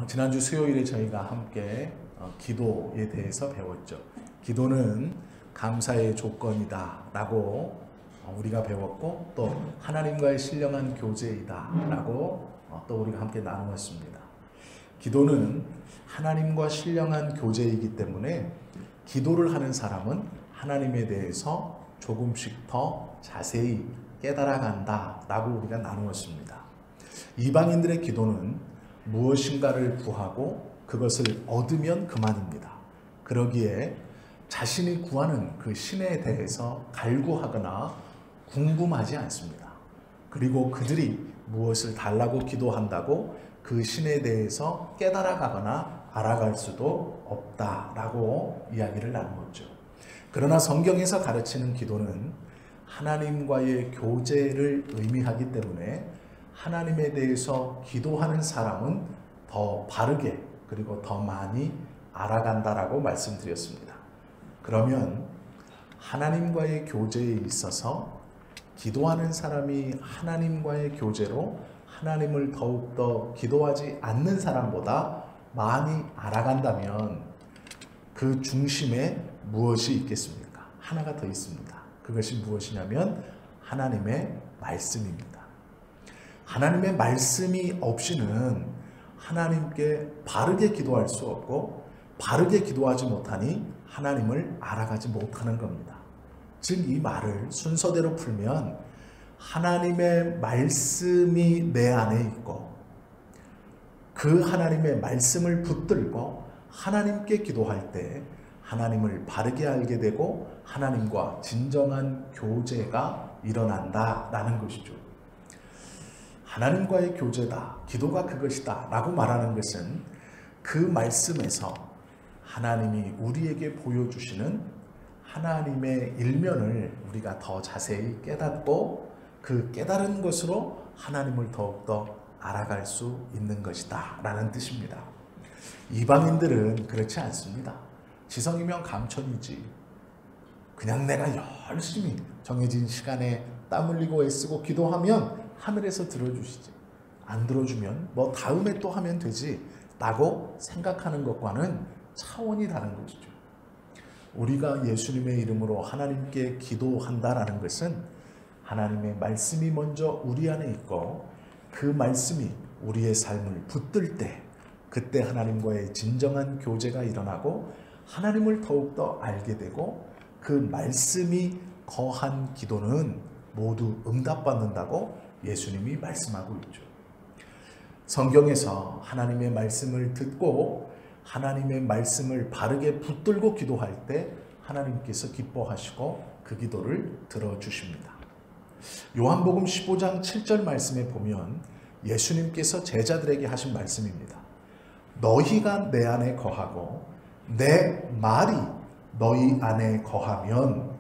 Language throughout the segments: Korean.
지난주 수요일에 저희가 함께 기도에 대해서 배웠죠. 기도는 감사의 조건이다 라고 우리가 배웠고, 또 하나님과의 신령한 교제이다 라고 또 우리가 함께 나누었습니다. 기도는 하나님과 신령한 교제이기 때문에 기도를 하는 사람은 하나님에 대해서 조금씩 더 자세히 깨달아간다 라고 우리가 나누었습니다. 이방인들의 기도는 무엇인가를 구하고 그것을 얻으면 그만입니다. 그러기에 자신이 구하는 그 신에 대해서 갈구하거나 궁금하지 않습니다. 그리고 그들이 무엇을 달라고 기도한다고 그 신에 대해서 깨달아가거나 알아갈 수도 없다라고 이야기를 나누었죠. 그러나 성경에서 가르치는 기도는 하나님과의 교제를 의미하기 때문에 하나님에 대해서 기도하는 사람은 더 바르게 그리고 더 많이 알아간다라고 말씀드렸습니다. 그러면 하나님과의 교제에 있어서 기도하는 사람이 하나님과의 교제로 하나님을 더욱더 기도하지 않는 사람보다 많이 알아간다면 그 중심에 무엇이 있겠습니까? 하나가 더 있습니다. 그것이 무엇이냐면 하나님의 말씀입니다. 하나님의 말씀이 없이는 하나님께 바르게 기도할 수 없고, 바르게 기도하지 못하니 하나님을 알아가지 못하는 겁니다. 즉, 이 말을 순서대로 풀면 하나님의 말씀이 내 안에 있고, 그 하나님의 말씀을 붙들고 하나님께 기도할 때 하나님을 바르게 알게 되고 하나님과 진정한 교제가 일어난다라는 것이죠. 하나님과의 교제다, 기도가 그것이다 라고 말하는 것은 그 말씀에서 하나님이 우리에게 보여주시는 하나님의 일면을 우리가 더 자세히 깨닫고 그 깨달은 것으로 하나님을 더욱더 알아갈 수 있는 것이다 라는 뜻입니다. 이방인들은 그렇지 않습니다. 지성이면 감천이지. 그냥 내가 열심히 정해진 시간에 땀 흘리고 애쓰고 기도하면 하늘에서 들어주시지. 안 들어주면 뭐 다음에 또 하면 되지 라고 생각하는 것과는 차원이 다른 것이죠. 우리가 예수님의 이름으로 하나님께 기도한다라는 것은 하나님의 말씀이 먼저 우리 안에 있고, 그 말씀이 우리의 삶을 붙들 때 그때 하나님과의 진정한 교제가 일어나고 하나님을 더욱더 알게 되고, 그 말씀이 거한 기도는 모두 응답받는다고 예수님이 말씀하고 있죠. 성경에서 하나님의 말씀을 듣고 하나님의 말씀을 바르게 붙들고 기도할 때 하나님께서 기뻐하시고 그 기도를 들어주십니다. 요한복음 15장 7절 말씀에 보면 예수님께서 제자들에게 하신 말씀입니다. 너희가 내 안에 거하고 내 말이 너희 안에 거하면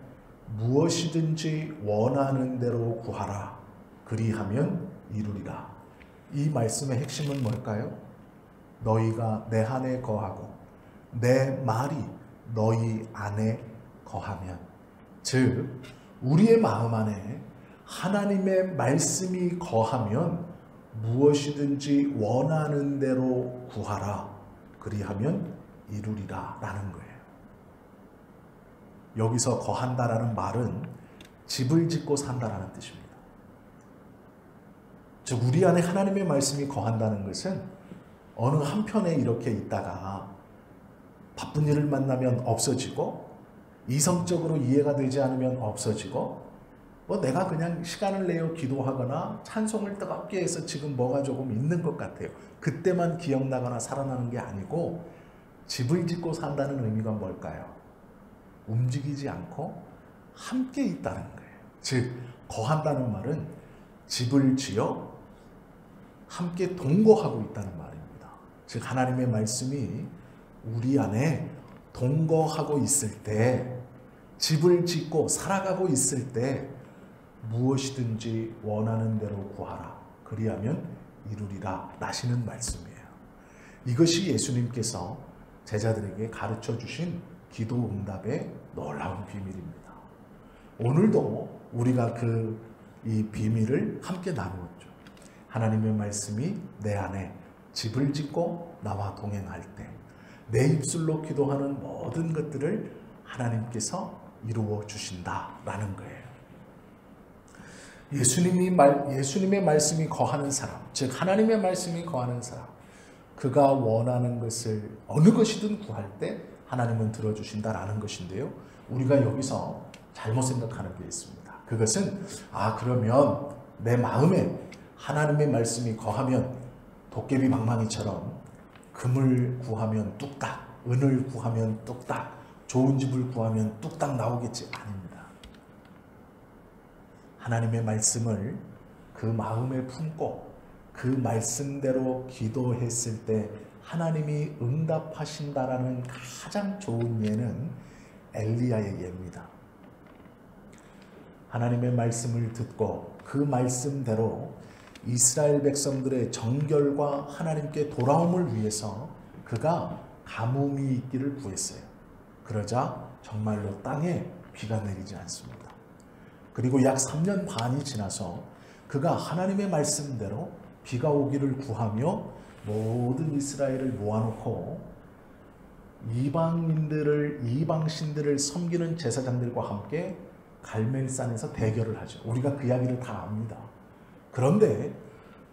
무엇이든지 원하는 대로 구하라. 그리하면 이루리라. 이 말씀의 핵심은 뭘까요? 너희가 내 안에 거하고 내 말이 너희 안에 거하면, 즉 우리의 마음 안에 하나님의 말씀이 거하면 무엇이든지 원하는 대로 구하라. 그리하면 이루리라 라는 거예요. 여기서 거한다라는 말은 집을 짓고 산다라는 뜻입니다. 즉 우리 안에 하나님의 말씀이 거한다는 것은 어느 한편에 이렇게 있다가 바쁜 일을 만나면 없어지고, 이성적으로 이해가 되지 않으면 없어지고, 뭐 내가 그냥 시간을 내어 기도하거나 찬송을 뜨겁게 해서 지금 뭐가 조금 있는 것 같아요. 그때만 기억나거나 살아나는 게 아니고, 집을 짓고 산다는 의미가 뭘까요? 움직이지 않고 함께 있다는 거예요. 즉 거한다는 말은 집을 지어 함께 동거하고 있다는 말입니다. 즉 하나님의 말씀이 우리 안에 동거하고 있을 때, 집을 짓고 살아가고 있을 때 무엇이든지 원하는 대로 구하라. 그리하면 이루리라 라시는 말씀이에요. 이것이 예수님께서 제자들에게 가르쳐 주신 기도 응답의 놀라운 비밀입니다. 오늘도 우리가 이 비밀을 함께 나누었죠. 하나님의 말씀이 내 안에 집을 짓고 나와 동행할 때 내 입술로 기도하는 모든 것들을 하나님께서 이루어 주신다라는 거예요. 예수님의 말씀이 거하는 사람, 즉 하나님의 말씀이 거하는 사람, 그가 원하는 것을 어느 것이든 구할 때 하나님은 들어주신다라는 것인데요. 우리가 여기서 잘못 생각하는 게 있습니다. 그것은 그러면 내 마음에 하나님의 말씀이 거하면 도깨비 방망이처럼 금을 구하면 뚝딱, 은을 구하면 뚝딱, 좋은 집을 구하면 뚝딱 나오겠지. 아닙니다. 하나님의 말씀을 그 마음에 품고 그 말씀대로 기도했을 때 하나님이 응답하신다라는 가장 좋은 예는 엘리야의 예입니다. 하나님의 말씀을 듣고 그 말씀대로 이스라엘 백성들의 정결과 하나님께 돌아옴을 위해서 그가 가뭄이 있기를 구했어요. 그러자 정말로 땅에 비가 내리지 않습니다. 그리고 약 3년 반이 지나서 그가 하나님의 말씀대로 비가 오기를 구하며 모든 이스라엘을 모아놓고 이방신들을 섬기는 제사장들과 함께 갈멜산에서 대결을 하죠. 우리가 그 이야기를 다 압니다. 그런데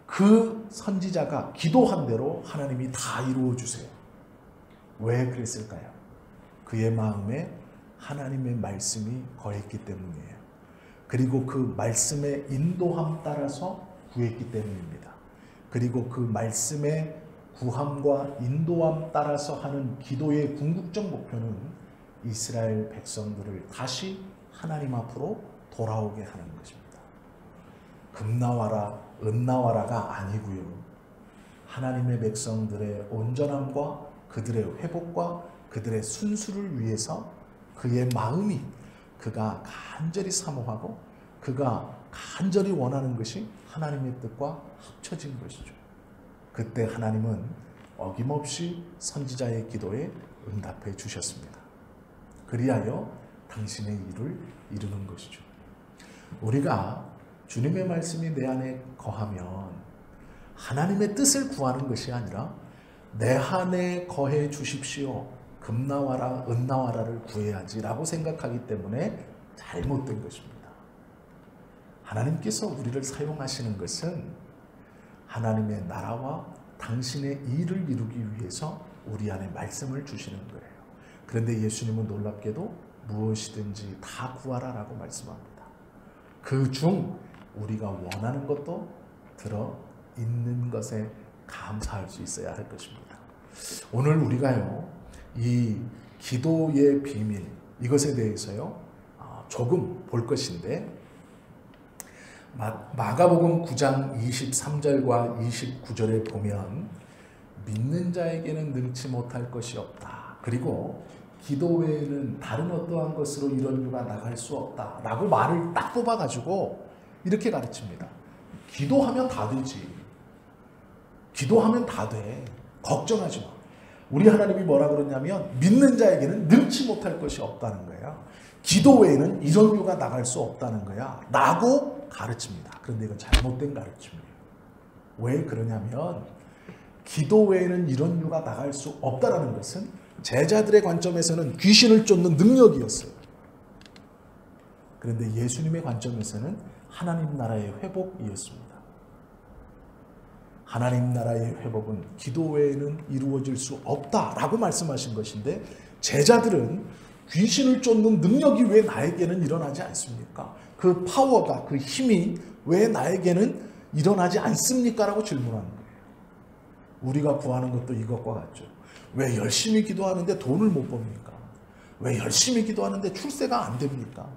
그 선지자가 기도한 대로 하나님이 다 이루어 주세요. 왜 그랬을까요? 그의 마음에 하나님의 말씀이 거했기 때문이에요. 그리고 그 말씀의 인도함 따라서 구했기 때문입니다. 그리고 그 말씀의 구함과 인도함 따라서 하는 기도의 궁극적 목표는 이스라엘 백성들을 다시 하나님 앞으로 돌아오게 하는 것입니다. 금 나와라, 은 나와라가 아니고요. 하나님의 백성들의 온전함과 그들의 회복과 그들의 순수를 위해서 그의 마음이 그가 간절히 사모하고 그가 간절히 원하는 것이 하나님의 뜻과 합쳐진 것이죠. 그때 하나님은 어김없이 선지자의 기도에 응답해 주셨습니다. 그리하여 당신의 일을 이루는 것이죠. 우리가 주님의 말씀이 내 안에 거하면 하나님의 뜻을 구하는 것이 아니라 내 안에 거해 주십시오. 금 나와라, 은 나와라를 구해야지라고 생각하기 때문에 잘못된 것입니다. 하나님께서 우리를 사용하시는 것은 하나님의 나라와 당신의 일을 이루기 위해서 우리 안에 말씀을 주시는 거예요. 그런데 예수님은 놀랍게도 무엇이든지 다 구하라라고 말씀합니다. 그중 우리가 원하는 것도 들어있는 것에 감사할 수 있어야 할 것입니다. 오늘 우리가요, 이 기도의 비밀, 이것에 대해서요, 조금 볼 것인데, 마가복음 9장 23절과 29절에 보면 믿는 자에게는 능치 못할 것이 없다. 그리고 기도 외에는 다른 어떠한 것으로 이런 유가 나갈 수 없다. 라고 말을 딱 뽑아가지고 이렇게 가르칩니다. 기도하면 다 되지. 기도하면 다 돼. 걱정하지 마. 우리 하나님이 뭐라 그러냐면 믿는 자에게는 능치 못할 것이 없다는 거예요. 기도 외에는 이런 유가 나갈 수 없다는 거야. 라고 가르칩니다. 그런데 이건 잘못된 가르침이에요. 왜 그러냐면 기도 외에는 이런 유가 나갈 수 없다라는 것은 제자들의 관점에서는 귀신을 쫓는 능력이었어요. 그런데 예수님의 관점에서는 하나님 나라의 회복이었습니다. 하나님 나라의 회복은 기도 외에는 이루어질 수 없다라고 말씀하신 것인데 제자들은 귀신을 쫓는 능력이 왜 나에게는 일어나지 않습니까? 그 파워가, 그 힘이 왜 나에게는 일어나지 않습니까? 라고 질문하는 거예요. 우리가 구하는 것도 이것과 같죠. 왜 열심히 기도하는데 돈을 못 법니까? 왜 열심히 기도하는데 출세가 안 됩니까?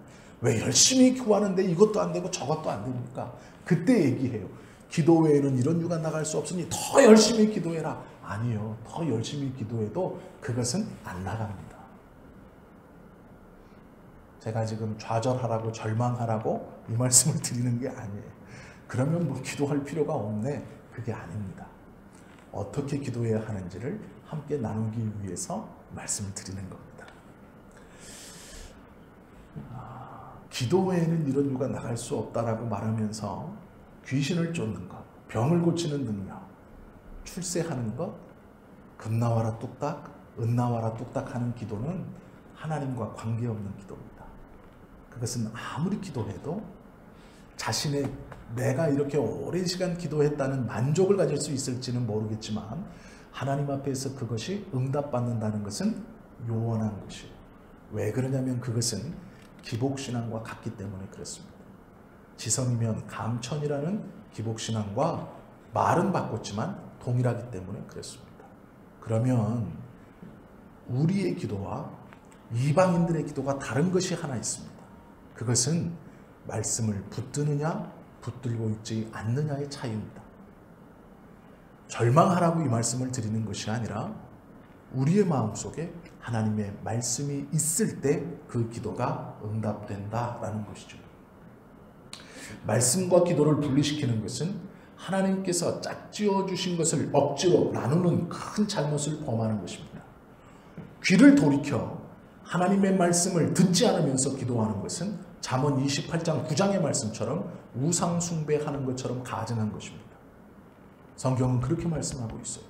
왜 열심히 구하는데 이것도 안 되고 저것도 안 됩니까? 그때 얘기해요. 기도 외에는 이런 유가 나갈 수 없으니 더 열심히 기도해라. 아니요. 더 열심히 기도해도 그것은 안 나갑니다. 제가 지금 좌절하라고 절망하라고 이 말씀을 드리는 게 아니에요. 그러면 뭐 기도할 필요가 없네. 그게 아닙니다. 어떻게 기도해야 하는지를 함께 나누기 위해서 말씀을 드리는 겁니다. 기도 외에는 이런 유가 나갈 수 없다라고 말하면서 귀신을 쫓는 것, 병을 고치는 능력, 출세하는 것, 금 나와라 뚝딱, 은 나와라 뚝딱 하는 기도는 하나님과 관계없는 기도입니다. 그것은 아무리 기도해도 자신의 내가 이렇게 오랜 시간 기도했다는 만족을 가질 수 있을지는 모르겠지만 하나님 앞에서 그것이 응답받는다는 것은 요원한 것이에요. 왜 그러냐면 그것은 기복신앙과 같기 때문에 그렇습니다. 지성이면 감천이라는 기복신앙과 말은 바꿨지만 동일하기 때문에 그렇습니다. 그러면 우리의 기도와 이방인들의 기도가 다른 것이 하나 있습니다. 그것은 말씀을 붙드느냐 붙들고 있지 않느냐의 차이입니다. 절망하라고 이 말씀을 드리는 것이 아니라 우리의 마음속에 하나님의 말씀이 있을 때 그 기도가 응답된다라는 것이죠. 말씀과 기도를 분리시키는 것은 하나님께서 짝지어 주신 것을 억지로 나누는 큰 잘못을 범하는 것입니다. 귀를 돌이켜 하나님의 말씀을 듣지 않으면서 기도하는 것은 잠언 28장 9장의 말씀처럼 우상 숭배하는 것처럼 가증한 것입니다. 성경은 그렇게 말씀하고 있어요.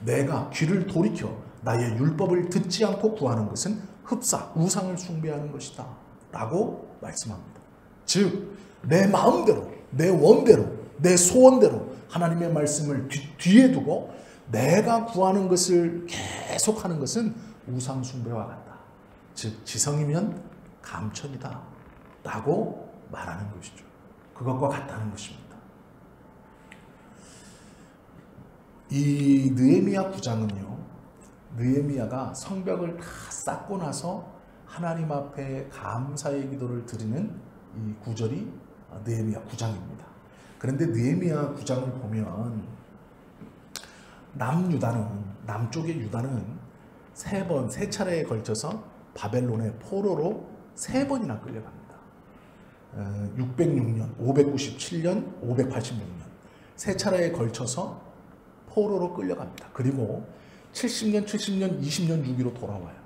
내가 귀를 돌이켜 나의 율법을 듣지 않고 구하는 것은 흡사 우상을 숭배하는 것이다 라고 말씀합니다. 즉 내 마음대로 내 원대로 내 소원대로 하나님의 말씀을 뒤에 두고 내가 구하는 것을 계속하는 것은 우상 숭배와 같다. 즉 지성이면 감천이다 라고 말하는 것이죠. 그것과 같다는 것입니다. 이 느헤미야 9장은요. 느헤미야가 성벽을 다 쌓고 나서 하나님 앞에 감사의 기도를 드리는 이 구절이 느헤미야 9장입니다. 그런데 느헤미야 9장을 보면 남쪽의 유다는 세 차례에 걸쳐서 바벨론의 포로로 3번이나 끌려갑니다. 606년, 597년, 586년 세 차례에 걸쳐서 포로로 끌려갑니다. 그리고 70년, 20년 주기로 돌아와요.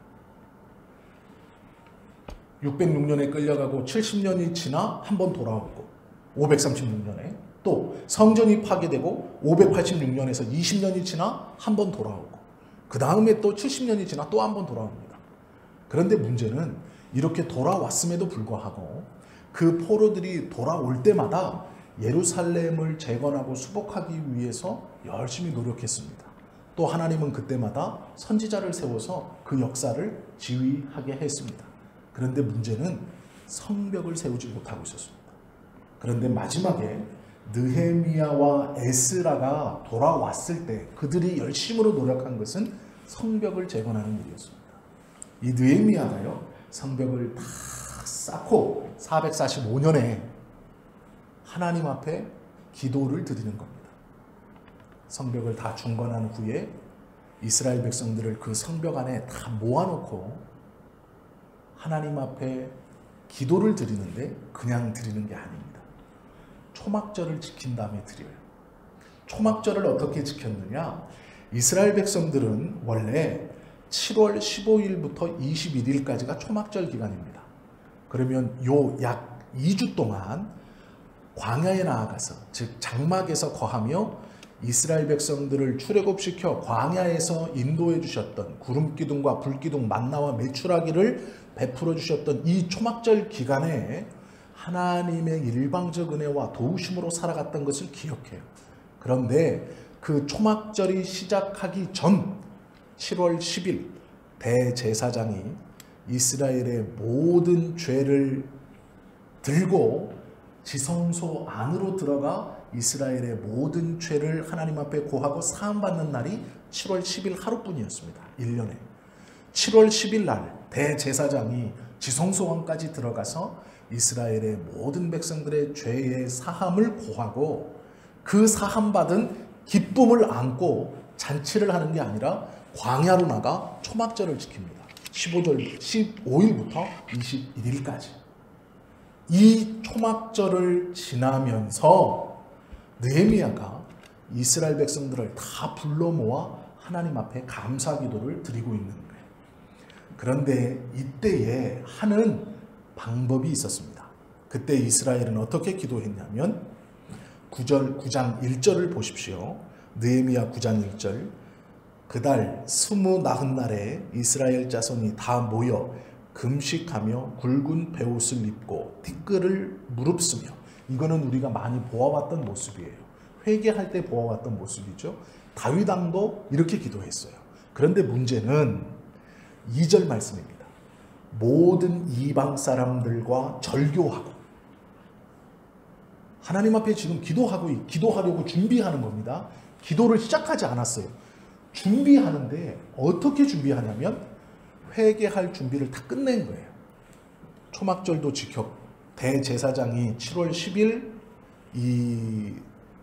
606년에 끌려가고 70년이 지나 한 번 돌아오고 536년에 또 성전이 파괴되고 586년에서 20년이 지나 한 번 돌아오고 그 다음에 또 70년이 지나 또 한 번 돌아옵니다. 그런데 문제는 이렇게 돌아왔음에도 불구하고 그 포로들이 돌아올 때마다 예루살렘을 재건하고 수복하기 위해서 열심히 노력했습니다. 또 하나님은 그때마다 선지자를 세워서 그 역사를 지휘하게 했습니다. 그런데 문제는 성벽을 세우지 못하고 있었습니다. 그런데 마지막에 느헤미야와 에스라가 돌아왔을 때 그들이 열심으로 노력한 것은 성벽을 재건하는 일이었습니다. 이 느헤미야가요 성벽을 다 쌓고 445년에 하나님 앞에 기도를 드리는 겁니다. 성벽을 다 중건한 후에 이스라엘 백성들을 그 성벽 안에 다 모아놓고 하나님 앞에 기도를 드리는데 그냥 드리는 게 아닙니다. 초막절을 지킨 다음에 드려요. 초막절을 어떻게 지켰느냐? 이스라엘 백성들은 원래 7월 15일부터 21일까지가 초막절 기간입니다. 그러면 요 약 2주 동안 광야에 나아가서 즉 장막에서 거하며 이스라엘 백성들을 출애굽시켜 광야에서 인도해 주셨던 구름기둥과 불기둥 만나와 메추라기를 베풀어 주셨던 이 초막절 기간에 하나님의 일방적 은혜와 도우심으로 살아갔던 것을 기억해요. 그런데 그 초막절이 시작하기 전 7월 10일 대제사장이 이스라엘의 모든 죄를 들고 지성소 안으로 들어가 이스라엘의 모든 죄를 하나님 앞에 고하고 사함받는 날이 7월 10일 하루뿐이었습니다. 1년에. 7월 10일 날 대제사장이 지성소원까지 들어가서 이스라엘의 모든 백성들의 죄의 사함을 고하고 그 사함받은 기쁨을 안고 잔치를 하는 게 아니라 광야로 나가 초막절을 지킵니다. 15일부터 21일까지. 이 초막절을 지나면서 느헤미야가 이스라엘 백성들을 다 불러 모아 하나님 앞에 감사 기도를 드리고 있는 거예요. 그런데 이때에 하는 방법이 있었습니다. 그때 이스라엘은 어떻게 기도했냐면 9장 1절을 보십시오. 느헤미야 9장 1절 그달 20날에 이스라엘 자손이 다 모여 금식하며 굵은 베옷을 입고 티끌을 무릅쓰며, 이거는 우리가 많이 보아왔던 모습이에요. 회개할 때 보아왔던 모습이죠. 다윗 왕도 이렇게 기도했어요. 그런데 문제는 2절 말씀입니다. 모든 이방 사람들과 절교하고, 하나님 앞에 지금 기도하려고 준비하는 겁니다. 기도를 시작하지 않았어요. 준비하는데 어떻게 준비하냐면 회개할 준비를 다 끝낸 거예요. 초막절도 지켰고, 대제사장이 7월 10일 이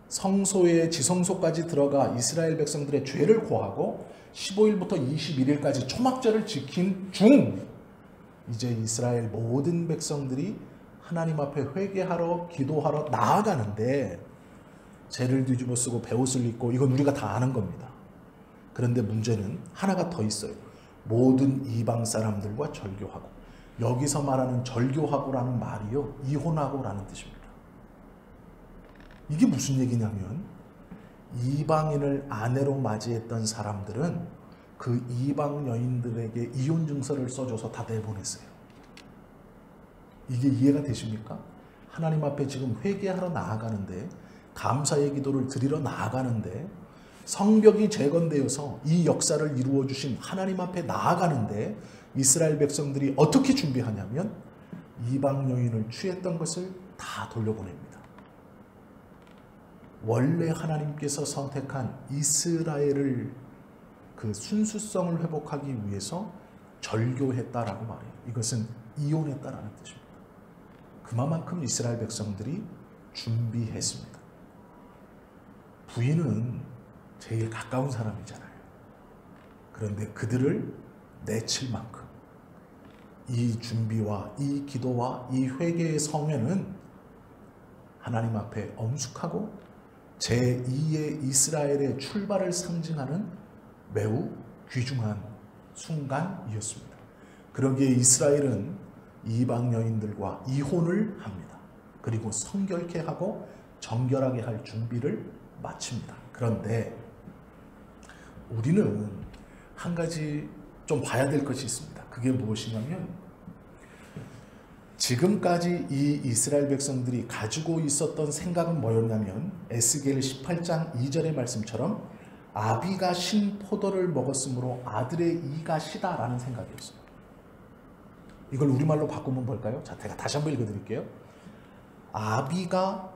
성소의 지성소까지 들어가 이스라엘 백성들의 죄를 고하고 15일부터 21일까지 초막절을 지킨 중, 이제 이스라엘 모든 백성들이 하나님 앞에 회개하러 기도하러 나아가는데 죄를 뒤집어 쓰고 베옷을 입고, 이건 우리가 다 아는 겁니다. 그런데 문제는 하나가 더 있어요. 모든 이방 사람들과 절교하고, 여기서 말하는 절교하고라는 말이요, 이혼하고라는 뜻입니다. 이게 무슨 얘기냐면 이방인을 아내로 맞이했던 사람들은 그 이방 여인들에게 이혼 증서를 써줘서 다 내보냈어요. 이게 이해가 되십니까? 하나님 앞에 지금 회개하러 나아가는데, 감사의 기도를 드리러 나아가는데, 성벽이 재건되어서 이 역사를 이루어 주신 하나님 앞에 나아가는데 이스라엘 백성들이 어떻게 준비하냐면 이방 여인을 취했던 것을 다 돌려보냅니다. 원래 하나님께서 선택한 이스라엘을 그 순수성을 회복하기 위해서 절교했다라고 말해요. 이것은 이혼했다라는 뜻입니다. 그만큼 이스라엘 백성들이 준비했습니다. 부인은 제일 가까운 사람이잖아요. 그런데 그들을 내칠 만큼 이 준비와 이 기도와 이 회개의 성회는 하나님 앞에 엄숙하고 제2의 이스라엘의 출발을 상징하는 매우 귀중한 순간이었습니다. 그러기에 이스라엘은 이방 여인들과 이혼을 합니다. 그리고 성결케 하고 정결하게 할 준비를 마칩니다. 그런데 우리는 한 가지 좀 봐야 될 것이 있습니다. 그게 무엇이냐면 지금까지 이 이스라엘 백성들이 가지고 있었던 생각은 뭐였냐면 에스겔 18장 2절의 말씀처럼 아비가 신 포도를 먹었으므로 아들의 이가 시다라는 생각이었어요. 이걸 우리말로 바꾸면 뭘까요? 자, 제가 다시 한번 읽어드릴게요. 아비가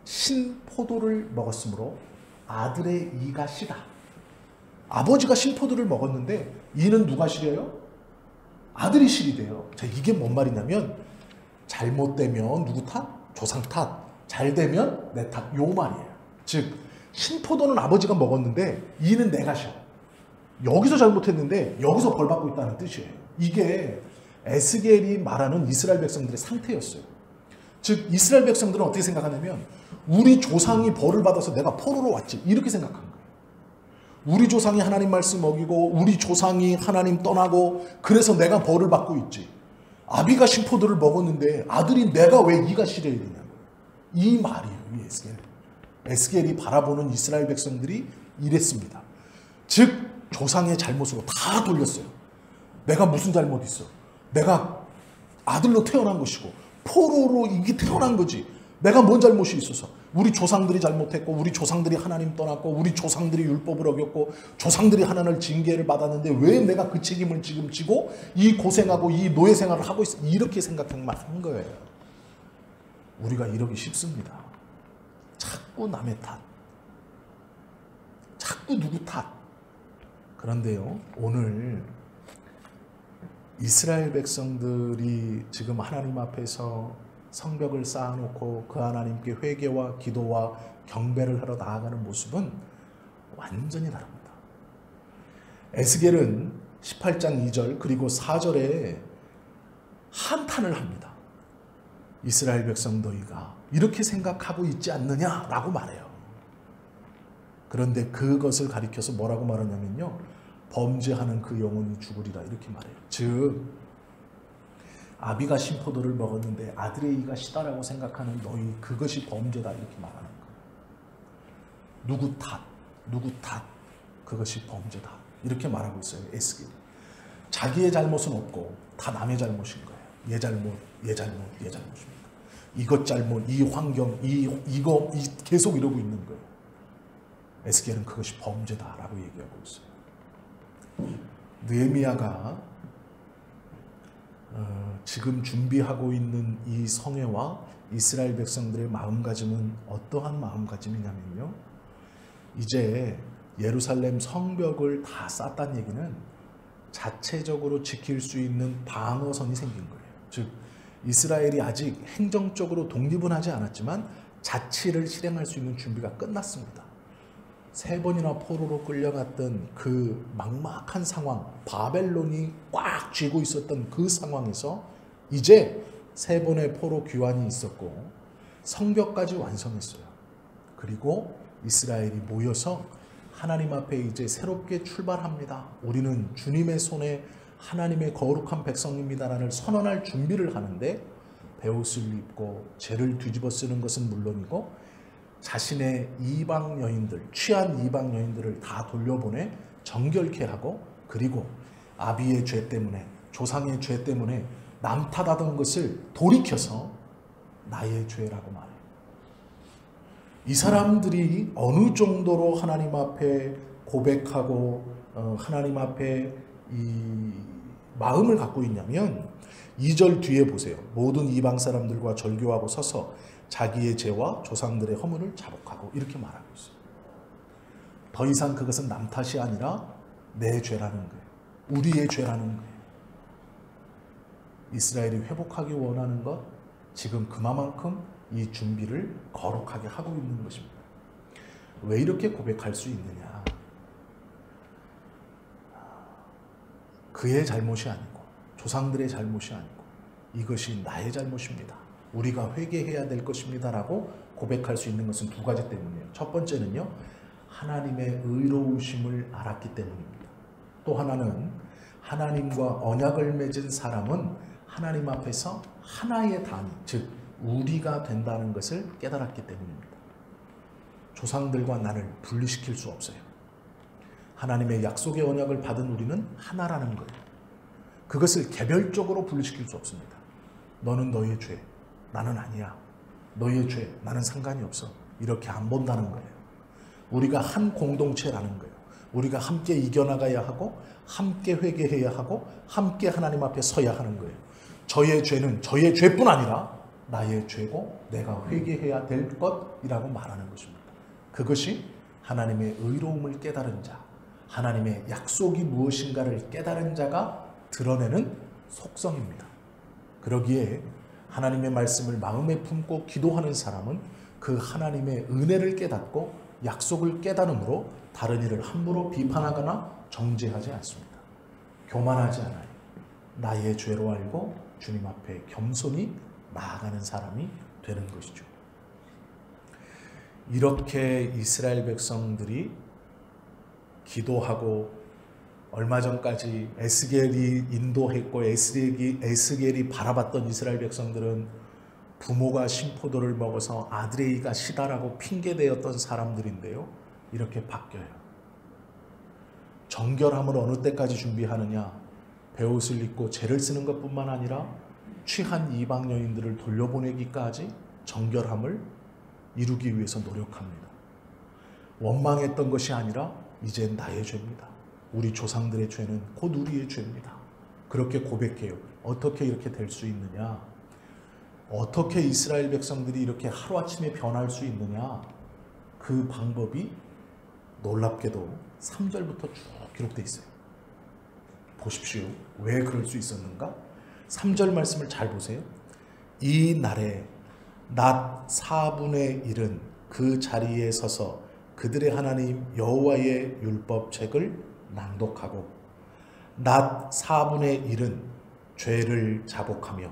신 포도를 먹었으므로 아들의 이가 시다. 아버지가 신포도를 먹었는데 이는 누가 시려요? 아들이 시리 돼요. 자, 이게 뭔 말이냐면 잘못되면 누구 탓? 조상 탓. 잘 되면 내 탓. 요 말이에요. 즉 신포도는 아버지가 먹었는데 이는 내가 시려. 여기서 잘못했는데 여기서 벌 받고 있다는 뜻이에요. 이게 에스겔이 말하는 이스라엘 백성들의 상태였어요. 즉 이스라엘 백성들은 어떻게 생각하냐면 우리 조상이 벌을 받아서 내가 포로로 왔지, 이렇게 생각한 거예요. 우리 조상이 하나님 말씀 어기고 우리 조상이 하나님 떠나고 그래서 내가 벌을 받고 있지. 아비가 신포도를 먹었는데 아들이 내가 왜 이가 시려야 되냐고. 이 말이에요. 이 에스겔. 에스겔이 바라보는 이스라엘 백성들이 이랬습니다. 즉 조상의 잘못으로 다 돌렸어요. 내가 무슨 잘못 있어? 내가 아들로 태어난 것이고 포로로 이게 태어난 거지. 내가 뭔 잘못이 있어서. 우리 조상들이 잘못했고 우리 조상들이 하나님 떠났고 우리 조상들이 율법을 어겼고 조상들이 하나님을 징계를 받았는데 왜 내가 그 책임을 지금 지고 이 고생하고 이 노예 생활을 하고 있어. 이렇게 생각한 거예요. 우리가 이러기 쉽습니다. 자꾸 남의 탓, 자꾸 누구 탓. 그런데요, 오늘 이스라엘 백성들이 지금 하나님 앞에서 성벽을 쌓아놓고 그 하나님께 회개와 기도와 경배를 하러 나아가는 모습은 완전히 다릅니다. 에스겔은 18장 2절 그리고 4절에 한탄을 합니다. 이스라엘 백성 너희가 이렇게 생각하고 있지 않느냐라고 말해요. 그런데 그것을 가리켜서 뭐라고 말하냐면요, 범죄하는 그 영혼이 죽으리라 이렇게 말해요. 즉 아비가 신포도를 먹었는데 아들의 이가 시다라고 생각하는 너희, 그것이 범죄다 이렇게 말하는 거예요. 누구 탓, 누구 탓, 그것이 범죄다. 이렇게 말하고 있어요. 에스겔이. 자기의 잘못은 없고 다 남의 잘못인 거예요. 얘 잘못, 얘 잘못, 얘 잘못입니다. 이것 잘못, 이 환경, 이거 계속 이러고 있는 거예요. 에스겔은 그것이 범죄다라고 얘기하고 있어요. 느헤미야가 지금 준비하고 있는 이 성회와 이스라엘 백성들의 마음가짐은 어떠한 마음가짐이냐면요. 이제 예루살렘 성벽을 다 쌓았다는 얘기는 자체적으로 지킬 수 있는 방어선이 생긴 거예요. 즉 이스라엘이 아직 행정적으로 독립은 하지 않았지만 자치를 실행할 수 있는 준비가 끝났습니다. 3번이나 포로로 끌려갔던 그 막막한 상황, 바벨론이 꽉 쥐고 있었던 그 상황에서 이제 3번의 포로 귀환이 있었고 성벽까지 완성했어요. 그리고 이스라엘이 모여서 하나님 앞에 이제 새롭게 출발합니다. 우리는 주님의 손에 하나님의 거룩한 백성입니다라는 선언할 준비를 하는데 베옷을 입고 죄를 뒤집어 쓰는 것은 물론이고 자신의 이방 여인들, 취한 이방 여인들을 다 돌려보내 정결케 하고 그리고 아비의 죄 때문에 조상의 죄 때문에 남탓하던 것을 돌이켜서 나의 죄라고 말해요. 이 사람들이 어느 정도로 하나님 앞에 고백하고 하나님 앞에 이 마음을 갖고 있냐면 2절 뒤에 보세요. 모든 이방 사람들과 절교하고 서서 자기의 죄와 조상들의 허물을 자복하고 이렇게 말하고 있어요. 더 이상 그것은 남 탓이 아니라 내 죄라는 거예요. 우리의 죄라는 거예요. 이스라엘이 회복하기 원하는 것, 지금 그만큼 이 준비를 거룩하게 하고 있는 것입니다. 왜 이렇게 고백할 수 있느냐? 그의 잘못이 아니고 조상들의 잘못이 아니고 이것이 나의 잘못입니다. 우리가 회개해야 될 것입니다 라고 고백할 수 있는 것은 2가지 때문이에요. 첫 번째는요, 하나님의 의로우심을 알았기 때문입니다. 또 하나는 하나님과 언약을 맺은 사람은 하나님 앞에서 하나의 단위, 즉 우리가 된다는 것을 깨달았기 때문입니다. 조상들과 나를 분리시킬 수 없어요. 하나님의 약속의 언약을 받은 우리는 하나라는 거예요. 그것을 개별적으로 분리시킬 수 없습니다. 너는 너의 죄, 나는 아니야. 너의 죄, 나는 상관이 없어. 이렇게 안 본다는 거예요. 우리가 한 공동체라는 거예요. 우리가 함께 이겨나가야 하고 함께 회개해야 하고 함께 하나님 앞에 서야 하는 거예요. 저의 죄는 저의 죄뿐 아니라 나의 죄고 내가 회개해야 될 것이라고 말하는 것입니다. 그것이 하나님의 의로움을 깨달은 자, 하나님의 약속이 무엇인가를 깨달은 자가 드러내는 속성입니다. 그러기에 하나님의 말씀을 마음에 품고 기도하는 사람은 그 하나님의 은혜를 깨닫고 약속을 깨달음으로 다른 이를 함부로 비판하거나 정죄하지 않습니다. 교만하지 않아요. 나의 죄로 알고 주님 앞에 겸손히 나아가는 사람이 되는 것이죠. 이렇게 이스라엘 백성들이 기도하고 얼마 전까지 에스겔이 인도했고 에스겔이 바라봤던 이스라엘 백성들은 부모가 신포도를 먹어서 아드레이가 시다라고 핑계대었던 사람들인데요. 이렇게 바뀌어요. 정결함을 어느 때까지 준비하느냐? 베옷을 입고 죄를 쓰는 것뿐만 아니라 취한 이방 여인들을 돌려보내기까지 정결함을 이루기 위해서 노력합니다. 원망했던 것이 아니라 이제 나의 죄입니다. 우리 조상들의 죄는 곧 우리의 죄입니다. 그렇게 고백해요. 어떻게 이렇게 될 수 있느냐? 어떻게 이스라엘 백성들이 이렇게 하루아침에 변할 수 있느냐? 그 방법이 놀랍게도 3절부터 쭉 기록되어 있어요. 보십시오. 왜 그럴 수 있었는가? 3절 말씀을 잘 보세요. 이 날에 낮 4분의 1은 그 자리에 서서 그들의 하나님 여호와의 율법책을 낭독하고 낮 4분의 1은 죄를 자복하며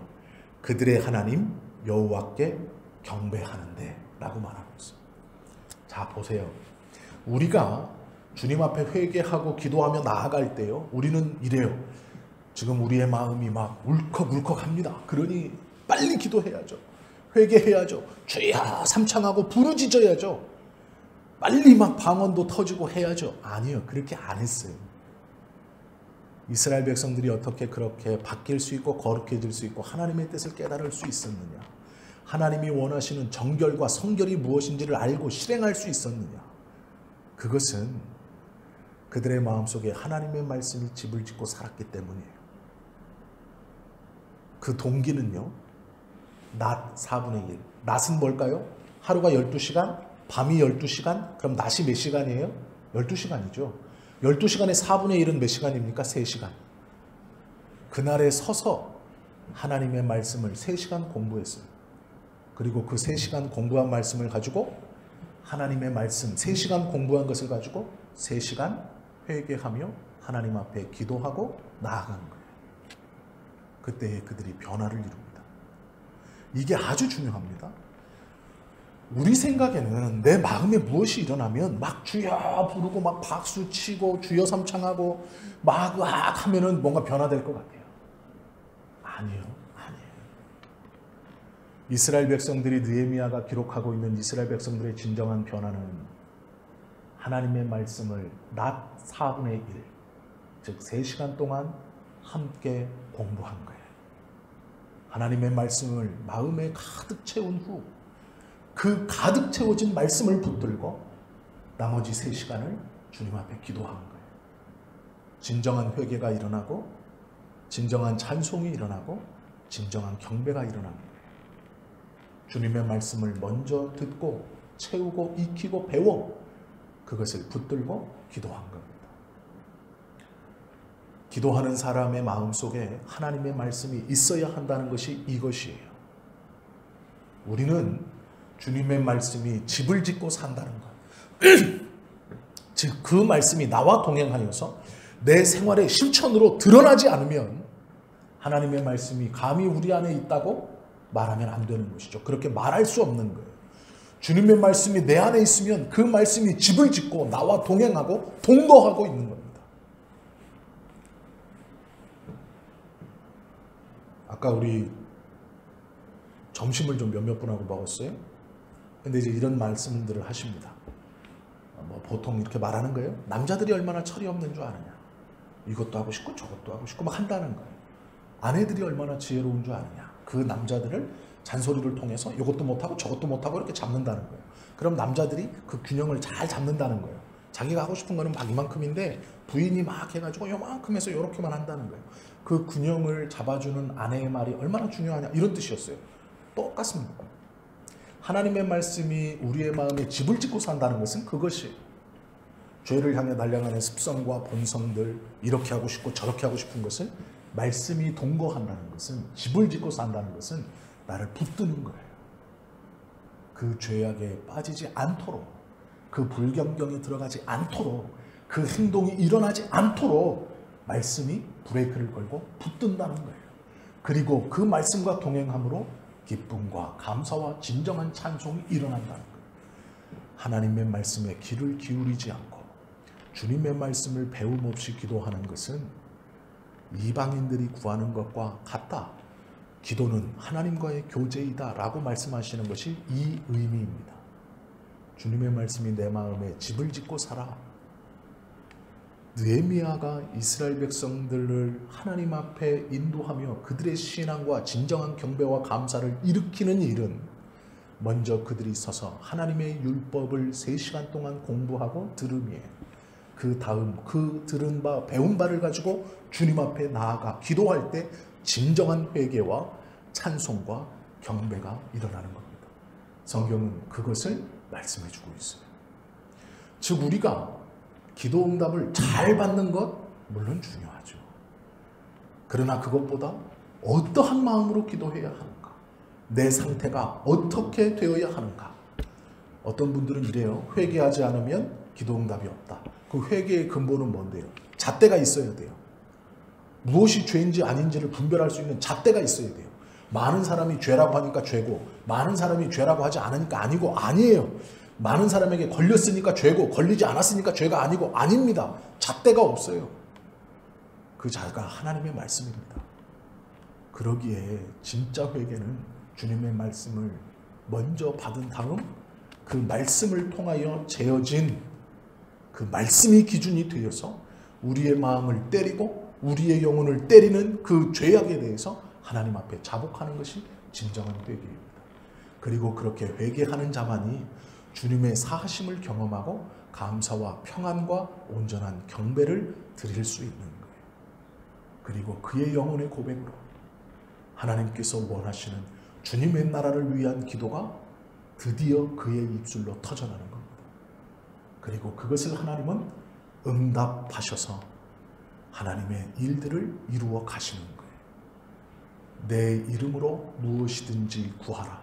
그들의 하나님 여호와께 경배하는데 라고 말하고 있어요. 자, 보세요. 우리가 주님 앞에 회개하고 기도하며 나아갈 때요, 우리는 이래요. 지금 우리의 마음이 막 울컥울컥합니다. 그러니 빨리 기도해야죠. 회개해야죠. 주여 삼창하고 부르짖어야죠. 빨리 막 방언도 터지고 해야죠. 아니요. 그렇게 안 했어요. 이스라엘 백성들이 어떻게 그렇게 바뀔 수 있고 거룩해질 수 있고 하나님의 뜻을 깨달을 수 있었느냐. 하나님이 원하시는 정결과 성결이 무엇인지를 알고 실행할 수 있었느냐. 그것은 그들의 마음속에 하나님의 말씀이 집을 짓고 살았기 때문이에요. 그 동기는요. 낮 4분의 1. 낮은 뭘까요? 하루가 12시간, 밤이 12시간, 그럼 낮이 몇 시간이에요? 12시간이죠. 12시간에 4분의 1은 몇 시간입니까? 3시간. 그날에 서서 하나님의 말씀을 3시간 공부했어요. 그리고 그 3시간 공부한 말씀을 가지고 하나님의 말씀 3시간 공부한 것을 가지고 3시간 회개하며 하나님 앞에 기도하고 나아가는 거예요. 그때에 그들이 변화를 이룹니다. 이게 아주 중요합니다. 우리 생각에는 내 마음에 무엇이 일어나면 막 주여 부르고 막 박수 치고 주여 삼창하고 막 으악 하면은 뭔가 변화될 것 같아요. 아니에요. 이스라엘 백성들이 느헤미야가 기록하고 있는 이스라엘 백성들의 진정한 변화는 하나님의 말씀을 낮 4분의 1, 즉 3시간 동안 함께 공부한 거예요. 하나님의 말씀을 마음에 가득 채운 후 그 가득 채워진 말씀을 붙들고 나머지 3시간을 주님 앞에 기도한 거예요. 진정한 회개가 일어나고 진정한 찬송이 일어나고 진정한 경배가 일어납니다. 주님의 말씀을 먼저 듣고 채우고 익히고 배워 그것을 붙들고 기도한 겁니다. 기도하는 사람의 마음속에 하나님의 말씀이 있어야 한다는 것이 이것이에요. 우리는 주님의 말씀이 집을 짓고 산다는 것. 즉 그 말씀이 나와 동행하여서 내 생활의 실천으로 드러나지 않으면 하나님의 말씀이 감히 우리 안에 있다고 말하면 안 되는 것이죠. 그렇게 말할 수 없는 거예요. 주님의 말씀이 내 안에 있으면 그 말씀이 집을 짓고 나와 동행하고 동거하고 있는 겁니다. 아까 우리 점심을 좀 몇몇 분하고 먹었어요. 근데 이제 이런 말씀들을 하십니다. 뭐 보통 이렇게 말하는 거예요. 남자들이 얼마나 철이 없는 줄 아느냐. 이것도 하고 싶고 저것도 하고 싶고 막 한다는 거예요. 아내들이 얼마나 지혜로운 줄 아느냐. 그 남자들을 잔소리를 통해서 이것도 못하고 저것도 못하고 이렇게 잡는다는 거예요. 그럼 남자들이 그 균형을 잘 잡는다는 거예요. 자기가 하고 싶은 거는 막 이만큼인데 부인이 막 해가지고 요만큼 해서 요렇게만 한다는 거예요. 그 균형을 잡아주는 아내의 말이 얼마나 중요하냐 이런 뜻이었어요. 똑같습니다. 하나님의 말씀이 우리의 마음에 집을 짓고 산다는 것은 그것이에요. 죄를 향해 달려가는 습성과 본성들 이렇게 하고 싶고 저렇게 하고 싶은 것을 말씀이 동거한다는 것은 집을 짓고 산다는 것은 나를 붙드는 거예요. 그 죄악에 빠지지 않도록 그 불경경에 들어가지 않도록 그 행동이 일어나지 않도록 말씀이 브레이크를 걸고 붙든다는 거예요. 그리고 그 말씀과 동행함으로 기쁨과 감사와 진정한 찬송이 일어난다는 거예요. 하나님의 말씀에 귀를 기울이지 않고 주님의 말씀을 배움 없이 기도하는 것은 이방인들이 구하는 것과 같다. 기도는 하나님과의 교제이다 라고 말씀하시는 것이 이 의미입니다. 주님의 말씀이 내 마음에 집을 짓고 살아. 느헤미야가 이스라엘 백성들을 하나님 앞에 인도하며 그들의 신앙과 진정한 경배와 감사를 일으키는 일은 먼저 그들이 서서 하나님의 율법을 3시간 동안 공부하고 들음이에요. 그 다음 그 들은 바 배운 바를 가지고 주님 앞에 나아가 기도할 때 진정한 회개와 찬송과 경배가 일어나는 겁니다. 성경은 그것을 말씀해 주고 있어요. 즉 우리가 기도 응답을 잘 받는 것 물론 중요하죠. 그러나 그것보다 어떠한 마음으로 기도해야 하는가? 내 상태가 어떻게 되어야 하는가? 어떤 분들은 이래요. 회개하지 않으면 기도 응답이 없다. 그 회개의 근본은 뭔데요? 잣대가 있어야 돼요. 무엇이 죄인지 아닌지를 분별할 수 있는 잣대가 있어야 돼요. 많은 사람이 죄라고 하니까 죄고 많은 사람이 죄라고 하지 않으니까 아니고 아니에요. 많은 사람에게 걸렸으니까 죄고 걸리지 않았으니까 죄가 아니고 아닙니다. 잣대가 없어요. 그 자가 하나님의 말씀입니다. 그러기에 진짜 회개는 주님의 말씀을 먼저 받은 다음 그 말씀을 통하여 재어진 그 말씀이 기준이 되어서 우리의 마음을 때리고 우리의 영혼을 때리는 그 죄악에 대해서 하나님 앞에 자복하는 것이 진정한 회개입니다. 그리고 그렇게 회개하는 자만이 주님의 사하심을 경험하고 감사와 평안과 온전한 경배를 드릴 수 있는 거예요. 그리고 그의 영혼의 고백으로 하나님께서 원하시는 주님의 나라를 위한 기도가 드디어 그의 입술로 터져나는 겁니다. 그리고 그것을 하나님은 응답하셔서 하나님의 일들을 이루어 가시는 거예요. 내 이름으로 무엇이든지 구하라.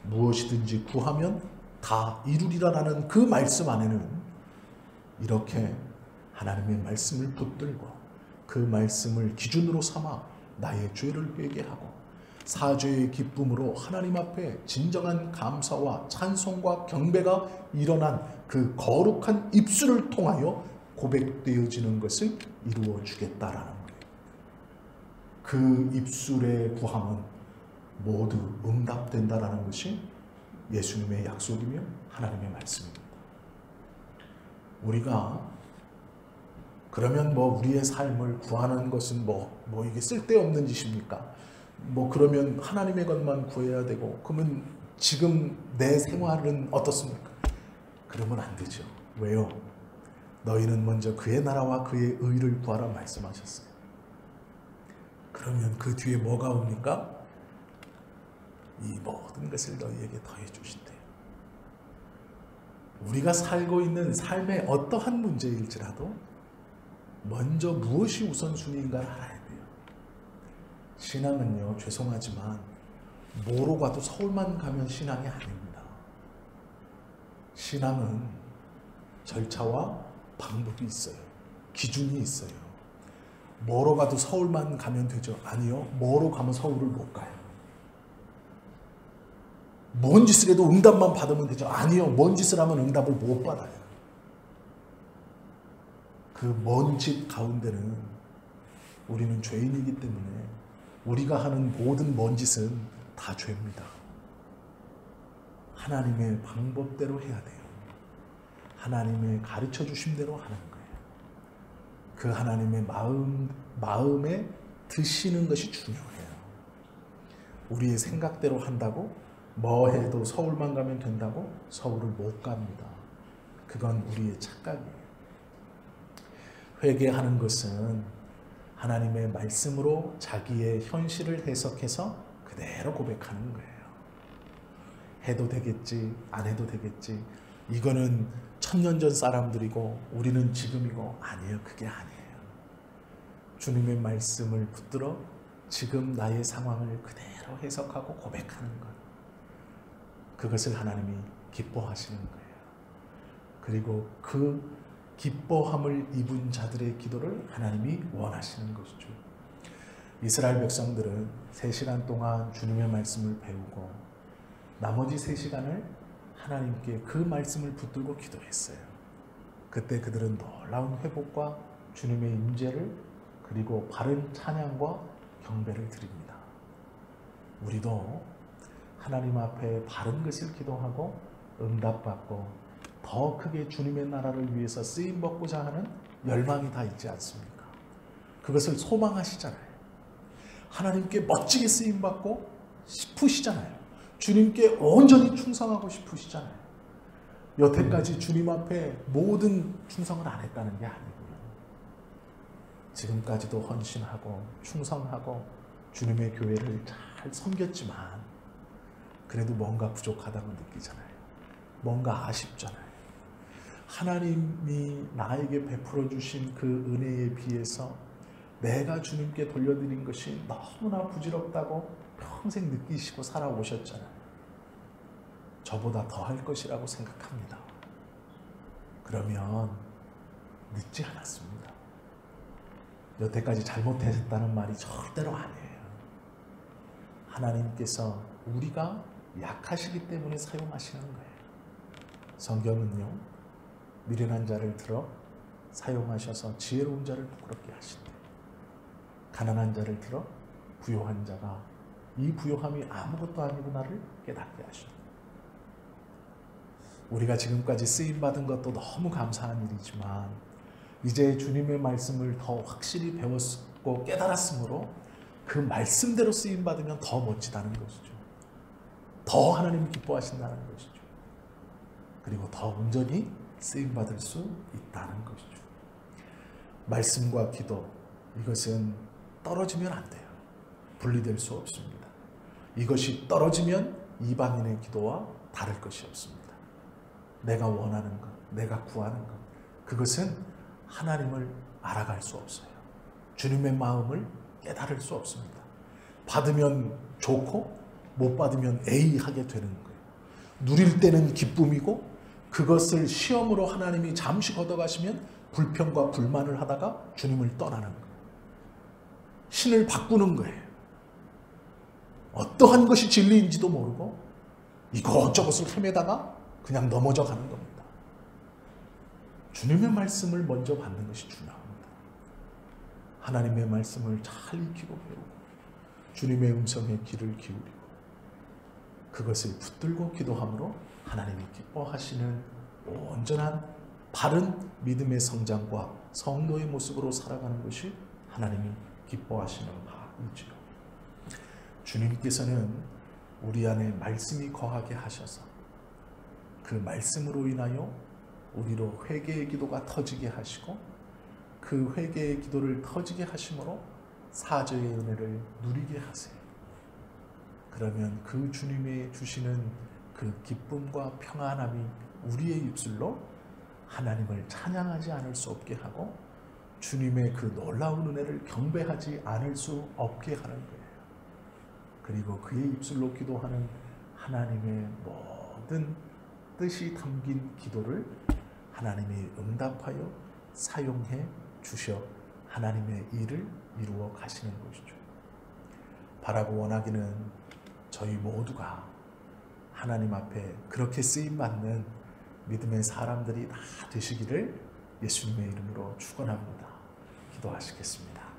무엇이든지 구하면 다 이루리라라는 그 말씀 안에는 이렇게 하나님의 말씀을 붙들고 그 말씀을 기준으로 삼아 나의 죄를 회개하고 사죄의 기쁨으로 하나님 앞에 진정한 감사와 찬송과 경배가 일어난 그 거룩한 입술을 통하여 고백되어지는 것을 이루어 주겠다라는 거예요. 그 입술의 구함은 모두 응답된다라는 것이 예수님의 약속이며 하나님의 말씀입니다. 우리가 그러면 우리의 삶을 구하는 것은 이게 쓸데없는 짓입니까? 그러면 하나님의 것만 구해야 되고 그러면 지금 내 생활은 어떻습니까? 그러면 안 되죠. 왜요? 너희는 먼저 그의 나라와 그의 의를 구하라 말씀하셨어요. 그러면 그 뒤에 뭐가 옵니까? 이 모든 것을 너희에게 더해 주신대요. 우리가 살고 있는 삶의 어떠한 문제일지라도 먼저 무엇이 우선순위인가를 알아야 돼요. 신앙은요, 죄송하지만 뭐로 가도 서울만 가면 신앙이 아닙니다. 신앙은 절차와 방법이 있어요. 기준이 있어요. 뭐로 가도 서울만 가면 되죠? 아니요. 뭐로 가면 서울을 못 가요. 뭔 짓을 해도 응답만 받으면 되죠? 아니요. 뭔 짓을 하면 응답을 못 받아요. 그 먼 짓 가운데는 우리는 죄인이기 때문에 우리가 하는 모든 먼 짓은 다 죄입니다. 하나님의 방법대로 해야 돼요. 하나님의 가르쳐 주신 대로 하는 거예요. 그 하나님의 마음에 드시는 것이 중요해요. 우리의 생각대로 한다고 뭐 해도 서울만 가면 된다고 서울을 못 갑니다. 그건 우리의 착각이에요. 회개하는 것은 하나님의 말씀으로 자기의 현실을 해석해서 그대로 고백하는 거예요. 해도 되겠지, 안 해도 되겠지. 이거는 1000년 전 사람들이고 우리는 지금이고 아니에요. 그게 아니에요. 주님의 말씀을 붙들어 지금 나의 상황을 그대로 해석하고 고백하는 것. 그것을 하나님이 기뻐하시는 거예요. 그리고 그 기뻐함을 입은 자들의 기도를 하나님이 원하시는 것이죠. 이스라엘 백성들은 3시간 동안 주님의 말씀을 배우고 나머지 3시간을 하나님께 그 말씀을 붙들고 기도했어요. 그때 그들은 놀라운 회복과 주님의 임재를 그리고 바른 찬양과 경배를 드립니다. 우리도 하나님 앞에 바른 것을 기도하고 응답받고 더 크게 주님의 나라를 위해서 쓰임받고자 하는 열망이 다 있지 않습니까? 그것을 소망하시잖아요. 하나님께 멋지게 쓰임받고 싶으시잖아요. 주님께 온전히 충성하고 싶으시잖아요. 여태까지 주님 앞에 모든 충성을 안 했다는 게 아니고요. 지금까지도 헌신하고 충성하고 주님의 교회를 잘 섬겼지만 그래도 뭔가 부족하다고 느끼잖아요. 뭔가 아쉽잖아요. 하나님이 나에게 베풀어 주신 그 은혜에 비해서 내가 주님께 돌려드린 것이 너무나 부질없다고 평생 느끼시고 살아오셨잖아요. 저보다 더 할 것이라고 생각합니다. 그러면 늦지 않았습니다. 여태까지 잘못했다는 말이 절대로 아니에요. 하나님께서 우리가 약하시기 때문에 사용하시는 거예요. 성경은요, 미련한 자를 들어 사용하셔서 지혜로운 자를 부끄럽게 하신대. 가난한 자를 들어 부요한 자가 이 부요함이 아무것도 아니구나를 깨닫게 하신대. 우리가 지금까지 쓰임받은 것도 너무 감사한 일이지만 이제 주님의 말씀을 더 확실히 배웠고 깨달았으므로 그 말씀대로 쓰임받으면 더 멋지다는 것이죠. 더 하나님이 기뻐하신다는 것이죠. 그리고 더 온전히 쓰임받을 수 있다는 것이죠. 말씀과 기도, 이것은 떨어지면 안 돼요. 분리될 수 없습니다. 이것이 떨어지면 이방인의 기도와 다를 것이 없습니다. 내가 원하는 것, 내가 구하는 것, 그것은 하나님을 알아갈 수 없어요. 주님의 마음을 깨달을 수 없습니다. 받으면 좋고 못 받으면 에이 하게 되는 거예요. 누릴 때는 기쁨이고 그것을 시험으로 하나님이 잠시 걷어가시면 불평과 불만을 하다가 주님을 떠나는 거예요. 신을 바꾸는 거예요. 어떠한 것이 진리인지도 모르고 이것저것을 헤매다가 그냥 넘어져 가는 겁니다. 주님의 말씀을 먼저 받는 것이 중요합니다. 하나님의 말씀을 잘 익히고 배우고 주님의 음성에 귀를 기울이고 그것을 붙들고 기도함으로 하나님이 기뻐하시는 온전한 바른 믿음의 성장과 성도의 모습으로 살아가는 것이 하나님이 기뻐하시는 바이지요. 주님께서는 우리 안에 말씀이 거하게 하셔서 그 말씀으로 인하여 우리로 회개의 기도가 터지게 하시고 그 회개의 기도를 터지게 하심으로 사죄의 은혜를 누리게 하세요. 그러면 그 주님의 주시는 그 기쁨과 평안함이 우리의 입술로 하나님을 찬양하지 않을 수 없게 하고 주님의 그 놀라운 은혜를 경배하지 않을 수 없게 하는 거예요. 그리고 그의 입술로 기도하는 하나님의 모든 뜻이 담긴 기도를 하나님이 응답하여 사용해 주셔 하나님의 일을 이루어 가시는 것이죠. 바라고 원하기는 저희 모두가 하나님 앞에 그렇게 쓰임받는 믿음의 사람들이 다 되시기를 예수님의 이름으로 축원합니다. 기도하시겠습니다.